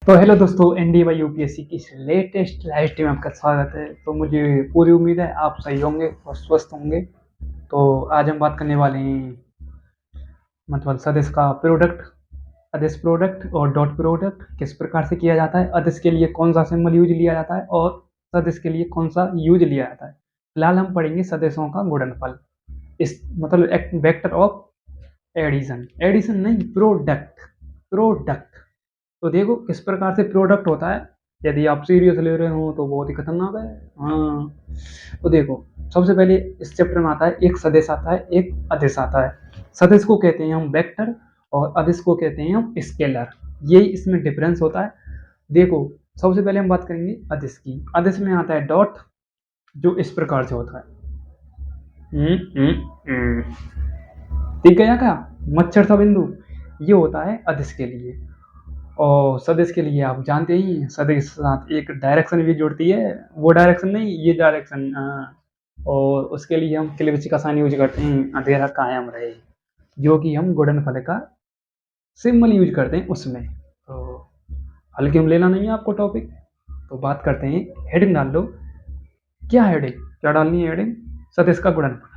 तो हेलो दोस्तों, NDA UPSC की इस लेटेस्ट लाइव स्ट्रीम में आपका स्वागत है। तो मुझे पूरी उम्मीद है आप सही होंगे और स्वस्थ होंगे। तो आज हम बात करने वाले हैं मतलब सदिश का प्रोडक्ट, अदिश प्रोडक्ट और डॉट प्रोडक्ट किस प्रकार से किया जाता है, अदिश के लिए कौन सा सिंबल यूज लिया जाता है और सदिश के लिए कौन सा यूज लिया जाता है। फिलहाल हम पढ़ेंगे सदिशों का गुणनफल, इस मतलब एक वेक्टर ऑफ एडिशन, एडिशन नहीं, प्रोडक्ट, प्रोडक्ट। तो देखो किस प्रकार से प्रोडक्ट होता है। यदि आप सीरियस ले रहे हो तो बहुत ही खतरनाक है। हाँ, तो देखो सबसे पहले इस चैप्टर में आता है एक सदिश आता है, एक अदिश आता है। सदिश को कहते हैं हम वेक्टर और अदिश को कहते हैं हम स्केलर। यही इसमें डिफरेंस होता है। देखो सबसे पहले हम बात करेंगे अदिश की। अदिश में आता है डॉट, जो इस प्रकार से होता है। ठीक गया क्या? मच्छर सा बिंदु, ये होता है अदिश के लिए। और सदिश के लिए आप जानते ही हैं, सदिश के साथ एक डायरेक्शन भी जुड़ती है। वो डायरेक्शन नहीं, ये डायरेक्शन। और उसके लिए हम क्लिवच का साइन यूज करते हैं, अंधेरा कायम रहे, जो कि हम गुणनफल का सिंबल यूज करते हैं उसमें। तो हल्के में लेना नहीं है आपको टॉपिक। तो बात करते हैं, हेडिंग डाल लो। क्या हेडिंग, क्या डालनी है हेडिंग? सदिश का गुणनफल।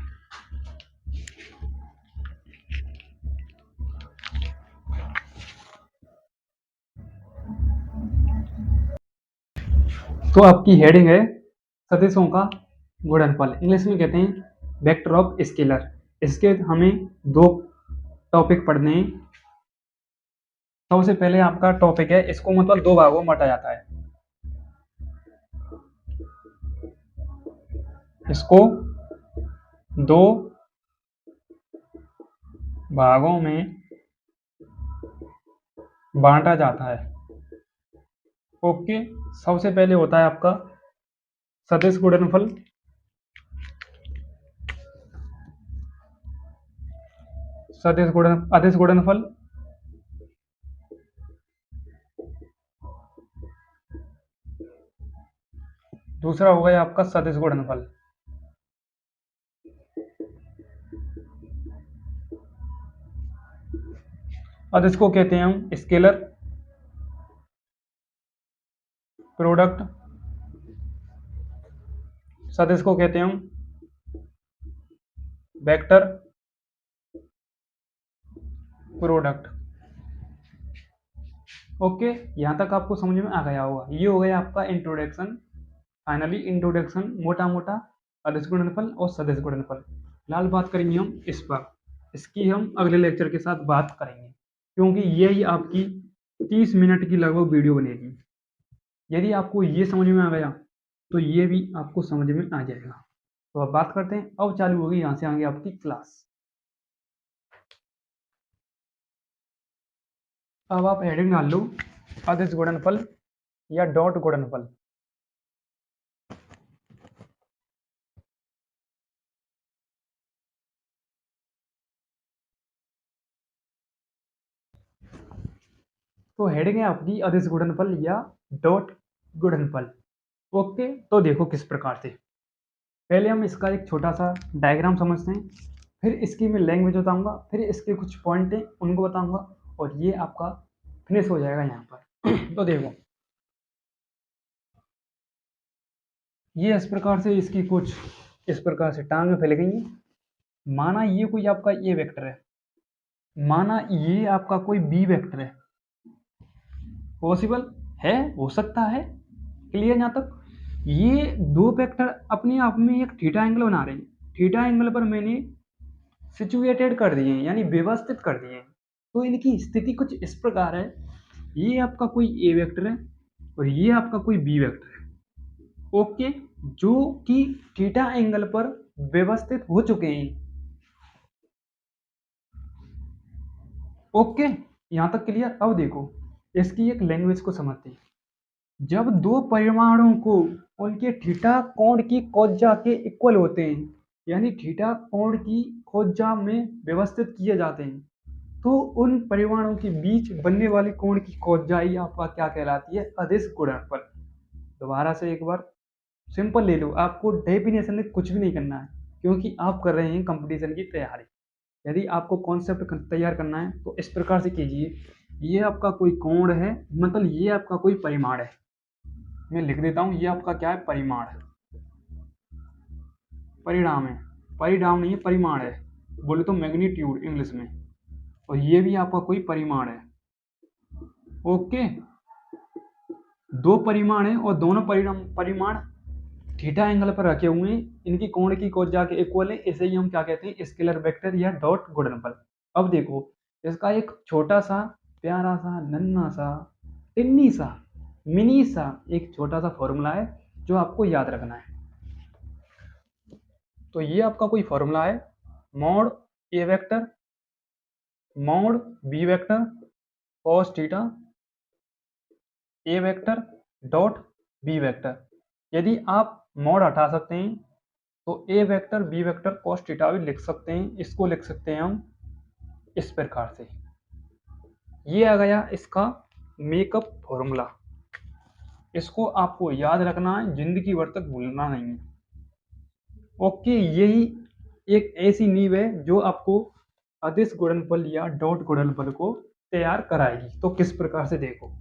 तो आपकी हेडिंग है सदिशों का गुणनफल, इंग्लिश में कहते हैं वेक्टर ऑफ स्केलर। इसके हमें दो टॉपिक पढ़ने हैं। सबसे पहले आपका टॉपिक है, इसको मतलब दो भागों में बांटा जाता है। इसको दो भागों में बांटा जाता है। ओके, सबसे पहले होता है आपका सदिश गुणनफल। अदिश गुणनफल। दूसरा हो गया आपका सदिश गुणनफल। अदिश को कहते हैं हम स्केलर प्रोडक्ट। सदिश को कहते हैं हम वेक्टर प्रोडक्ट। ओके, यहां तक आपको समझ में आ गया होगा। ये हो गया आपका इंट्रोडक्शन। फाइनली इंट्रोडक्शन मोटा मोटा अदिश गुणनफल और सदिश गुणनफल। फिलहाल बात करेंगे हम इस पर, इसकी हम अगले लेक्चर के साथ बात करेंगे, क्योंकि यही आपकी 30 मिनट की लगभग वीडियो बनेगी। यदि आपको ये समझ में आ गया तो ये भी आपको समझ में आ जाएगा। तो अब बात करते हैं, अब चालू होगी यहाँ से आगे आपकी क्लास। अब आप हेडिंग डाल लो, अदिश गुणनफल या डॉट गुणनफल। तो हेडिंग है आपकी अदिश गुणनफल या डॉट गुणनफल। ओके, तो देखो किस प्रकार से। पहले हम इसका एक छोटा सा डायग्राम समझते हैं, फिर इसकी मैं लैंग्वेज बताऊंगा, फिर इसके कुछ पॉइंट हैं उनको बताऊंगा, और ये आपका फिनिश हो जाएगा यहाँ पर। तो देखो ये इस प्रकार से इसकी कुछ इस प्रकार से टांगें फैल गई हैं। माना ये कोई आपका ए वेक्टर है, माना ये आपका कोई बी वेक्टर है। पॉसिबल है, हो सकता है। क्लियर यहाँ तक? ये दो वेक्टर अपने आप में एक थीटा एंगल बना रहे हैं। थीटा एंगल पर मैंने सिचुएटेड कर दिए हैं, यानी व्यवस्थित कर दिए हैं। तो इनकी स्थिति कुछ इस प्रकार है, ये आपका कोई ए वेक्टर है और ये आपका कोई बी वेक्टर है। ओके, जो कि थीटा एंगल पर व्यवस्थित हो चुके हैं। ओके, यहां तक क्लियर? अब देखो इसकी एक लैंग्वेज को समझते हैं। जब दो परिमाणों को उनके थीटा कोण की कोज्जा के इक्वल होते हैं, यानी थीटा कोण की कोज्जा में व्यवस्थित किए जाते हैं, तो उन परिमाणों के बीच बनने वाले कोण की कोज्जाई आपका क्या कहलाती है? अदिश गुणनफल। दोबारा से एक बार सिंपल ले लो, आपको डेफिनेशन में कुछ भी नहीं करना है, क्योंकि आप कर रहे हैं कंपटीशन की तैयारी। यदि आपको कॉन्सेप्ट तैयार करना है तो इस प्रकार से कीजिए। ये आपका कोई कोण है, मतलब ये आपका कोई परिमाण है। मैं लिख देता हूँ, ये आपका क्या है, परिमाण है, परिणाम है, परिणाम नहीं है, परिमाण है, बोले तो मैग्नीट्यूड इंग्लिश में। और ये भी आपका कोई परिमाण है। ओके, दो परिमाण है और दोनों परिणाम परिमाण थीटा एंगल पर रखे हुए हैं, इनकी कोण की कोज्या के इक्वल है, इसे ही हम क्या कहते हैं, स्केलर वेक्टर या डॉट गुणनफल। अब देखो, इसका एक छोटा सा प्यारा सा नन्हा सा टिन्नी सा मिनी सा एक छोटा सा फॉर्मूला है जो आपको याद रखना है। तो ये आपका कोई फॉर्मूला है, mod A vector mod B vector cos theta A vector dot B vector. यदि आप मॉड हटा सकते हैं तो A vector B vector cos theta भी लिख सकते हैं। इसको लिख सकते हैं हम इस प्रकार से। ये आ गया इसका मेकअप फॉर्मूला। इसको आपको याद रखना है, जिंदगी भर तक भूलना नहीं है। ओके, यही एक ऐसी नींव है जो आपको अदिश गुणनफल या डॉट गुणनफल को तैयार कराएगी। तो किस प्रकार से देखो।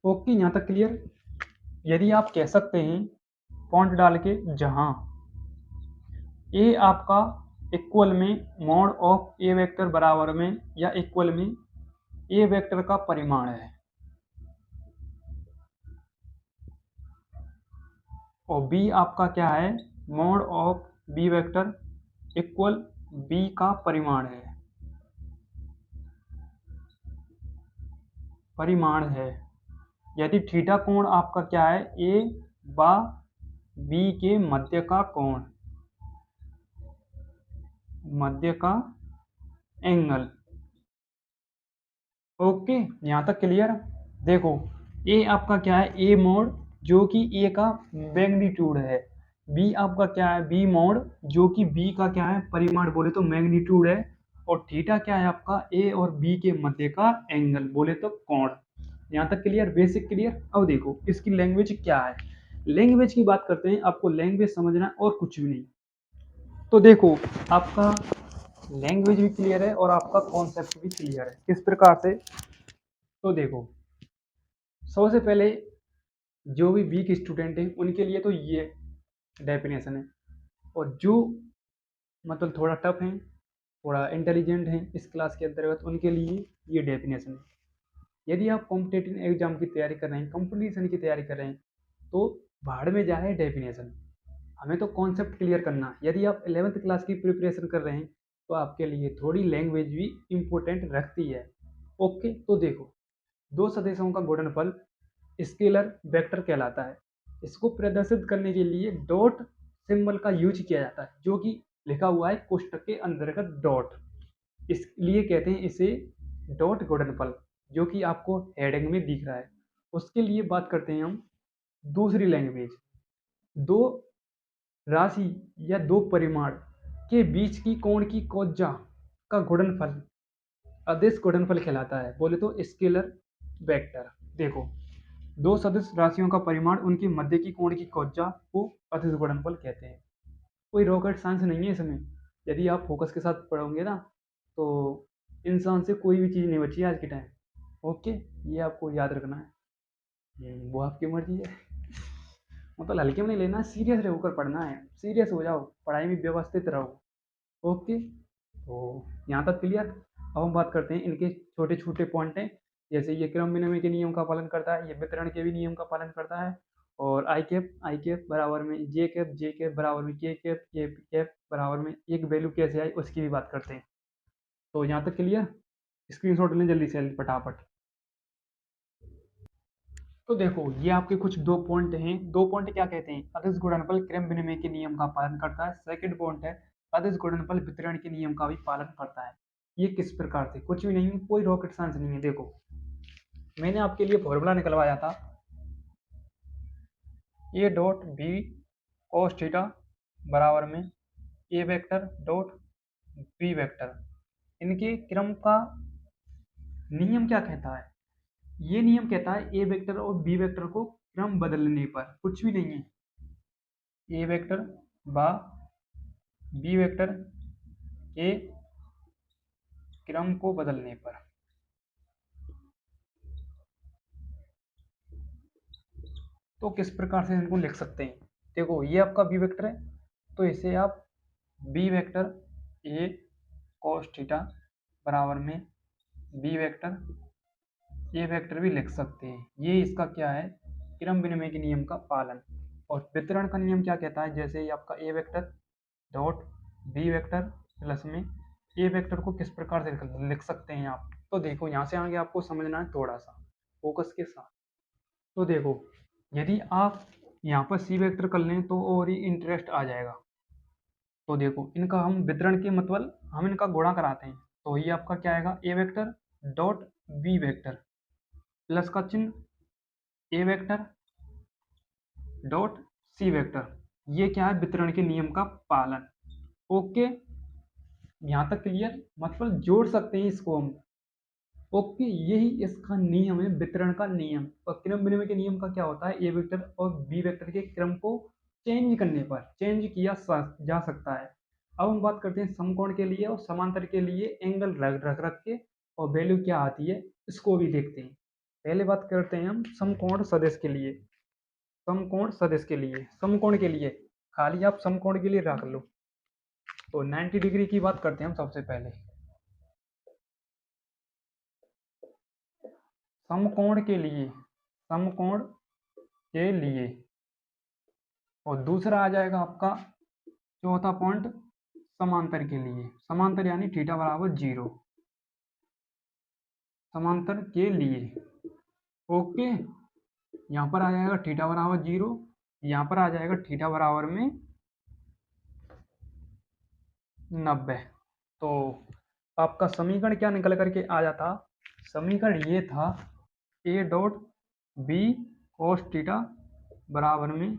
ओके, यहाँ तक क्लियर। यदि आप कह सकते हैं पॉइंट डाल के, जहां ए आपका इक्वल में मॉड ऑफ ए वेक्टर बराबर में या इक्वल में ए वेक्टर का परिमाण है और बी आपका क्या है, mod of B vector equal B का परिमाण है, परिमाण है। यदि थीटा कोण आपका क्या है, ए बा बी के मध्य का कोण, मध्य का एंगल। ओके, यहां तक क्लियर। देखो, ए आपका क्या है, ए मोड जो कि ए का मैग्नीट्यूड है, बी आपका क्या है, बी मोड जो कि बी का क्या है, परिमाण बोले तो मैग्नीट्यूड है, और थीटा क्या है आपका, ए और बी के मध्य का एंगल बोले तो कोण। यहाँ तक क्लियर, बेसिक क्लियर। अब देखो इसकी लैंग्वेज क्या है। लैंग्वेज की बात करते हैं, आपको लैंग्वेज समझना है और कुछ भी नहीं। तो देखो, आपका लैंग्वेज भी क्लियर है और आपका कॉन्सेप्ट भी क्लियर है। किस प्रकार से, तो देखो, सबसे पहले जो भी वीक स्टूडेंट हैं उनके लिए तो ये डेफिनेशन है, और जो मतलब थोड़ा टफ हैं, थोड़ा इंटेलिजेंट हैं इस क्लास के अंतर्गत, उनके लिए ये डेफिनेशन है। यदि आप कॉम्पिटेटिव एग्जाम की तैयारी कर रहे हैं, कंपटीशन की तैयारी कर रहे हैं, तो भाड़ में जाए डेफिनेशन, हमें तो कॉन्सेप्ट क्लियर करना है। यदि आप 11th क्लास की प्रिपरेशन कर रहे हैं तो आपके लिए थोड़ी लैंग्वेज भी इम्पोर्टेंट रखती है। ओके, तो देखो, दो सदिशों का गुणनफल स्केलर वेक्टर कहलाता है। इसको प्रदर्शित करने के लिए डॉट सिंबल का यूज किया जाता है, जो कि लिखा हुआ है कोष्टक के अंतर्गत डॉट, इसलिए कहते हैं इसे डॉट गुणनफल, जो कि आपको हेडिंग में दिख रहा है। उसके लिए बात करते हैं हम दूसरी लैंग्वेज। दो राशि या दो परिमाण के बीच की कोण की कोज्या का गुणनफल अदिश गुणनफल कहलाता है, बोले तो स्केलर वेक्टर। देखो, दो सदिश राशियों का परिमाण उनके मध्य की कोण की कोज्या को अदिश गुणनफल कहते हैं। कोई रॉकेट साइंस नहीं है इसमें। यदि आप फोकस के साथ पढ़ोगे ना, तो इंसान से कोई भी चीज़ नहीं बची आज के टाइम। ओके, ये आपको याद रखना है। वो आपकी मर्जी है। मतलब हल्के में नहीं लेना, सीरियस होकर पढ़ना है, सीरियस हो जाओ, पढ़ाई में व्यवस्थित रहो। ओके, तो यहाँ तक क्लियर। अब हम बात करते हैं इनके छोटे छोटे पॉइंट हैं, जैसे ये क्रम विनिमय के नियम का पालन करता है, ये वितरण के भी नियम का पालन करता है, और आई कैप बराबर में जे कैप बराबर में के कैप बराबर में एक वैल्यू कैसे आई उसकी भी बात करते हैं। तो यहाँ तक क्लियर, स्क्रीनशॉट लें जल्दी से फटाफट। तो देखो, ये आपके कुछ दो पॉइंट हैं। दो पॉइंट क्या कहते हैं, अदिश गुणनफल क्रम विनिमय के नियम का पालन करता है। सेकंड पॉइंट है अदिश गुणनफल वितरण के नियम का भी पालन करता है। ये किस प्रकार से, कुछ भी नहीं है, कोई रॉकेट साइंस नहीं है। देखो, मैंने आपके लिए फॉर्मूला निकलवाया था, A dot B cos theta बराबर में A vector dot B vector. इनके क्रम का नियम क्या कहता है, ये नियम कहता है ए वेक्टर और बी वेक्टर को क्रम बदलने पर, कुछ भी नहीं है, ए वेक्टर बा बी वेक्टर के क्रम को बदलने पर। तो किस प्रकार से इनको लिख सकते हैं? देखो ये आपका बी वेक्टर है, तो इसे आप B vector A cos theta बराबर में बी वेक्टर ए वेक्टर भी लिख सकते हैं। ये इसका क्या है? क्रम विनिमय के नियम का पालन। और वितरण का नियम क्या कहता है? जैसे ये आपका A vector dot B vector plus में ए वेक्टर को किस प्रकार से लिख सकते हैं आप? तो देखो यहाँ से आगे आपको समझना है थोड़ा सा फोकस के साथ। तो देखो यदि आप यहाँ पर सी वेक्टर कर लें तो और ही इंटरेस्ट आ जाएगा। तो देखो इनका हम वितरण के मतलब हम इनका गुणा कराते हैं, तो ये आपका क्या आएगा? A vector dot B vector plus का चिन्ह A vector dot C vector. ये क्या है? वितरण के नियम का पालन। ओके, यहाँ तक क्लियर? मतलब जोड़ सकते हैं इसको हम। ओके, यही इसका नियम है, वितरण का नियम। और क्रम विनिमय के नियम का क्या होता है? ए वेक्टर और बी वेक्टर के क्रम को चेंज करने पर चेंज किया जा सकता है। अब हम बात करते हैं समकोण के लिए और समांतर के लिए एंगल रख के और वैल्यू क्या आती है इसको भी देखते हैं। पहले बात करते हैं हम समकोण सदिश के लिए। समकोण सदिश के लिए, समकोण के लिए खाली आप समकोण के लिए रख लो। तो 90 डिग्री की बात करते हैं हम सबसे पहले। समकोण के लिए, समकोण के लिए। और दूसरा आ जाएगा आपका चौथा पॉइंट समांतर के लिए। समांतर यानी थीटा बराबर 0, समांतर के लिए। ओके, यहाँ पर आ जाएगा थीटा बराबर 0, यहाँ पर आ जाएगा थीटा बराबर में 90। तो आपका समीकरण क्या निकल करके आ जाता? समीकरण ये था A dot B cos theta बराबर में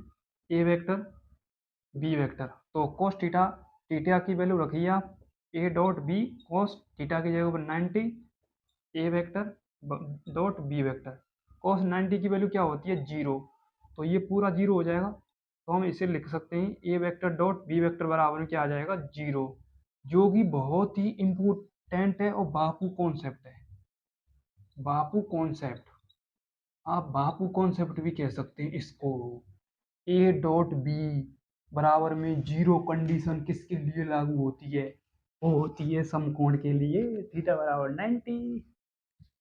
ए वेक्टर बी वेक्टर। तो कोस थीटा, थीटा की वैल्यू रखिए आप A dot B cos theta की जगह पर 90 A vector dot B vector. Cos 90 की वैल्यू क्या होती है? 0। तो ये पूरा 0 हो जाएगा। तो हम इसे लिख सकते हैं ए वेक्टर डॉट बी वेक्टर बराबर में क्या आ जाएगा? 0, जो कि बहुत ही इम्पोर्टेंट है और बापू कॉन्सेप्ट है। बापू कॉन्सेप्ट, आप बापू कॉन्सेप्ट भी कह सकते हैं इसको। ए डॉट बी बराबर में 0 कंडीशन किसके लिए लागू होती है? वो होती है समकोण के लिए थीटा बराबर 90,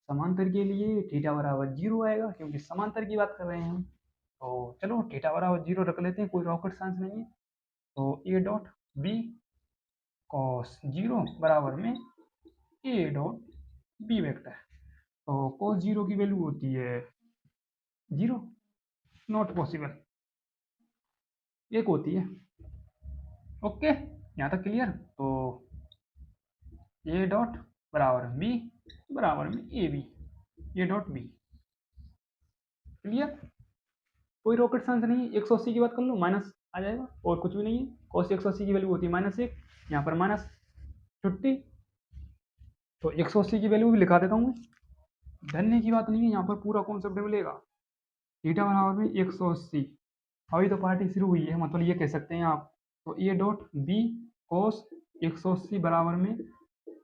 समांतर के लिए थीटा बराबर 0 आएगा क्योंकि समांतर की बात कर रहे हैं हम। तो चलो थीटा बराबर 0 रख लेते हैं, कोई रॉकेट साइंस नहीं है। तो ए डॉट बी कॉस 0 बराबर में ए डॉट बी वेक्टर। तो कॉस 0 की वैल्यू होती है 0, नॉट पॉसिबल, एक होती है। ओके, यहाँ तक क्लियर? तो ए डॉट बराबर बी बराबर में A B, A dot B. Clear? कोई रॉकेट साइंस नहीं है। 180 की बात कर लो, माइनस आ जाएगा और कुछ भी नहीं है। कॉस 180 की वैल्यू होती है -1, यहाँ पर माइनस 50। तो 180 की वैल्यू भी लिखा देता हूँ मैं। धन्य की बात नहीं है, यहाँ पर पूरा कॉन्सेप्ट मिलेगा। थीटा बराबर में 180। अभी तो पार्टी शुरू हुई है, मतलब ये कह सकते हैं आप। तो ए डॉट बी कॉस 180 बराबर में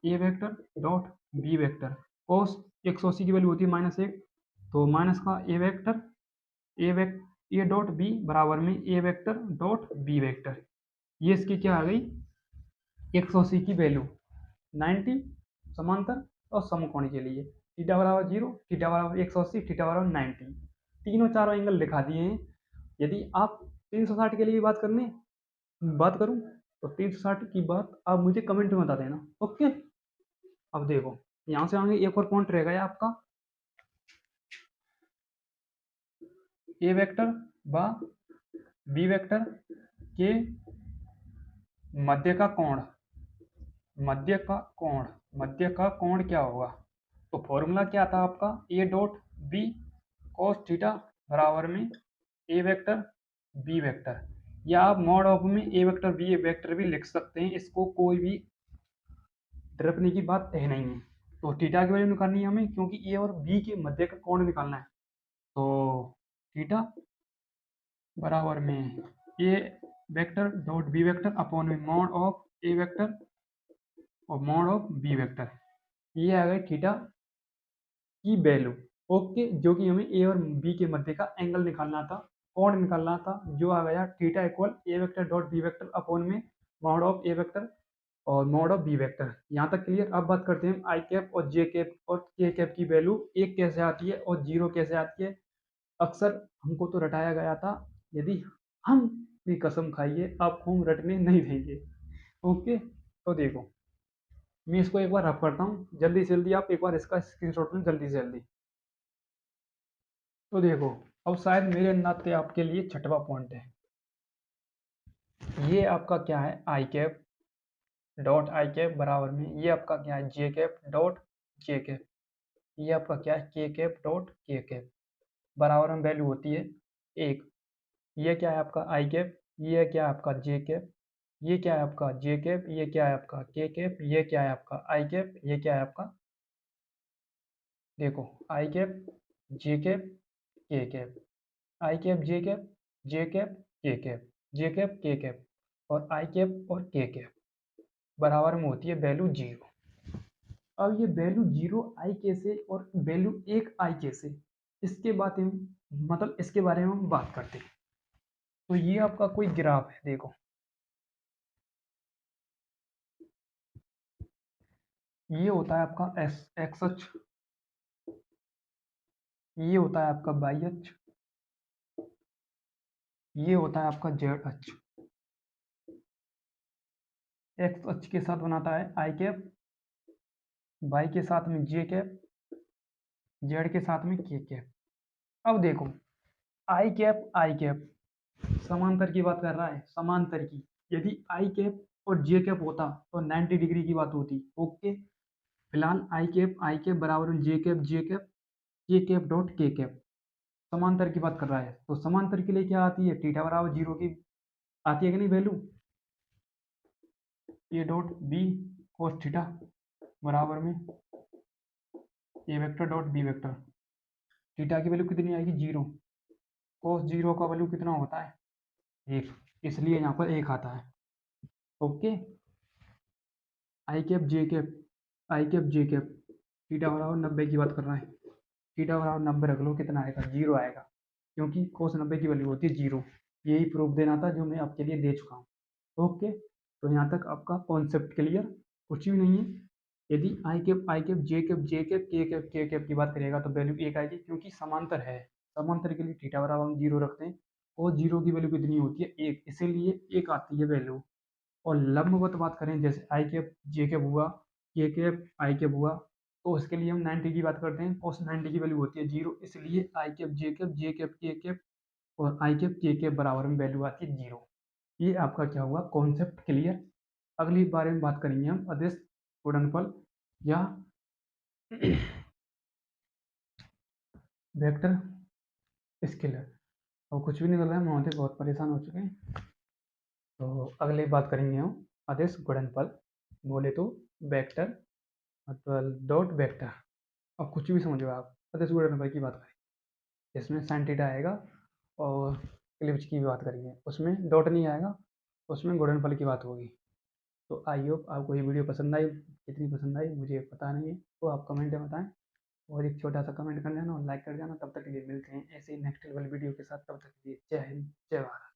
A vector dot B vector. Cos 180 की वैल्यू होती है -1, तो माइनस का A vector A dot B बराबर में A vector dot B vector. ये इसकी क्या आ गई? 180 की वैल्यू 90 समांतर और समकोण के लिए। थीटा बराबर 0, थीटा बराबर 180, थीटा बराबर 90। तीनों चारों एंगल दिखा दिए हैं। यदि आप 360 के लिए बात करूं तो 360 की बात आप मुझे कमेंट में बता देना। ओके, अब देखो यहाँ से आगे एक और पॉइंट रह गया आपका, ए वेक्टर व बी वेक्टर के मध्य का कोण। मध्य का कोण, मध्य का कोण क्या होगा? तो फॉर्मूला क्या था आपका? A dot B cos theta बराबर में ए वेक्टर बी वेक्टर, या आप मॉड ऑफ में ए वेक्टर बी वेक्टर भी लिख सकते हैं। इसको कोई भी डरने की बात है नहीं है। तो थीटा की वैल्यू निकालनी है हमें, क्योंकि ए और बी के मध्य का कोण निकालना है। तो थीटा बराबर में A vector dot B vector upon में मॉड ऑफ ए वेक्टर और मॉड ऑफ बी वेक्टर। ये आ गई थीटा की वैल्यू। ओके, जो कि हमें ए और बी के मध्य का एंगल निकालना था, कोण निकालना था, जो आ गया theta equal A vector dot B vector upon में मॉड ऑफ ए वेक्टर और मॉड ऑफ बी वेक्टर। यहाँ तक क्लियर। अब बात करते हैं आई कैप और जे कैप और के कैप की वैल्यू एक कैसे आती है और जीरो कैसे आती है। अक्सर हमको तो रटाया गया था, यदि हम भी कसम खाइए आपको हम रटने नहीं देंगे। ओके, तो देखो मैं इसको एक बार रफ करता हूँ, जल्दी से जल्दी आप एक बार इसका स्क्रीनशॉट लें, जल्दी से जल्दी। तो देखो, अब शायद मेरे नाते आपके लिए छठवां पॉइंट है। ये आपका क्या है, आई कैप डॉट आई कैप बराबर में ये आपका क्या है, जे कैप डॉट जे कैप। ये आपका क्या है, के कैप डॉट के कैप बराबर में वैल्यू होती है एक। ये क्या है आपका आई कैप, ये क्या है आपका जे कैप, ये क्या है आपका जे कैप, ये क्या है आपका के कैप, ये क्या है आपका आई कैप, ये क्या है आपका, देखो, आई कैप जे कैप के कैप, आई कैप जे कैप, जे कैप के कैप, जे कैप के कैप और आई कैप और के कैप बराबर में होती है वैल्यू जीरो। अब ये वैल्यू जीरो आई कैसे और वैल्यू एक आई कैसे, इसके बारे में मतलब इसके बारे में हम बात करते हैं। तो ये आपका कोई ग्राफ है, देखो ये होता है आपका एस एक्स अक्ष, ये होता है आपका वाई अक्ष, ये होता है आपका जेड अक्ष। एक्स अक्ष के साथ बनाता है आई कैप, वाई के साथ में जे कैप, जेड के साथ में के कैप। अब देखो, आई कैप समांतर की बात कर रहा है, समांतर की। यदि आई कैप और जे कैप होता तो 90 डिग्री की बात होती। ओके, फिलहाल आई कैप बराबर में जे कैप के कैप डॉट के कैप समांतर की बात कर रहा है। तो समांतर के लिए क्या आती है, थीटा बराबर जीरो की आती है कि नहीं value, A dot B cos theta बराबर में A vector dot B vector. Theta की वैल्यू कितनी आएगी, जीरो। कोस जीरो का वैल्यू कितना होता है, एक, इसलिए यहाँ पर एक आता है। ओके, आई कैप जे कैप, आई कैप जे कैप, थीटा बराबर 90 की बात कर रहा है। थीटा बराबर 90 रख लो, कितना आएगा, जीरो आएगा, क्योंकि कोस 90 की वैल्यू होती है जीरो। यही प्रूफ देना था जो मैं आपके लिए दे चुका हूँ। ओके, तो यहाँ तक आपका कॉन्सेप्ट क्लियर, कुछ भी नहीं है। यदि आई कैप जे कैप के कैप की बात करेगा तो वैल्यू एक आएगी, क्योंकि समांतर है। समांतर के लिए थीटा बराबर हम जीरो रखते हैं और जीरो की वैल्यू कितनी होती है, एक, इसीलिए एक आती है वैल्यू। और लंबवत बात करें, जैसे आई कैप जे कैप हुआ, के कैप आई कैप हुआ, तो उसके लिए हम 90 की बात करते हैं और उस 90 की वैल्यू होती है जीरो, इसलिए आई कैप जे कैप के कैप और आई कैप के कैप बराबर में वैल्यू आती है जीरो। ये आपका क्या हुआ, कॉन्सेप्ट क्लियर। अगली बारे में बात करेंगे हम अदिश गुणनफल या वेक्टर स्केलर। और कुछ भी नहीं कर रहा है, मोहन बहुत परेशान हो चुके हैं। तो अगले बात करेंगे हम अदिश गुणनफल, बोले तो वेक्टर मतलब डॉट वेक्टर। अब कुछ भी समझो आप, अदिश गुणनफल की बात करें इसमें साइन थीटा आएगा और इलिप्स की भी बात करेंगे, उसमें डॉट नहीं आएगा, उसमें गुणनफल की बात होगी। तो आई होप आपको ये वीडियो पसंद आई, कितनी पसंद आई मुझे पता नहीं है, तो आप कमेंट में बताएं और एक छोटा सा कमेंट कर देना और लाइक कर देना। तब तक के लिए मिलते हैं ऐसे ही नेक्स्ट लेवल वीडियो के साथ, तब तक के लिए जय हिंद जय भारत।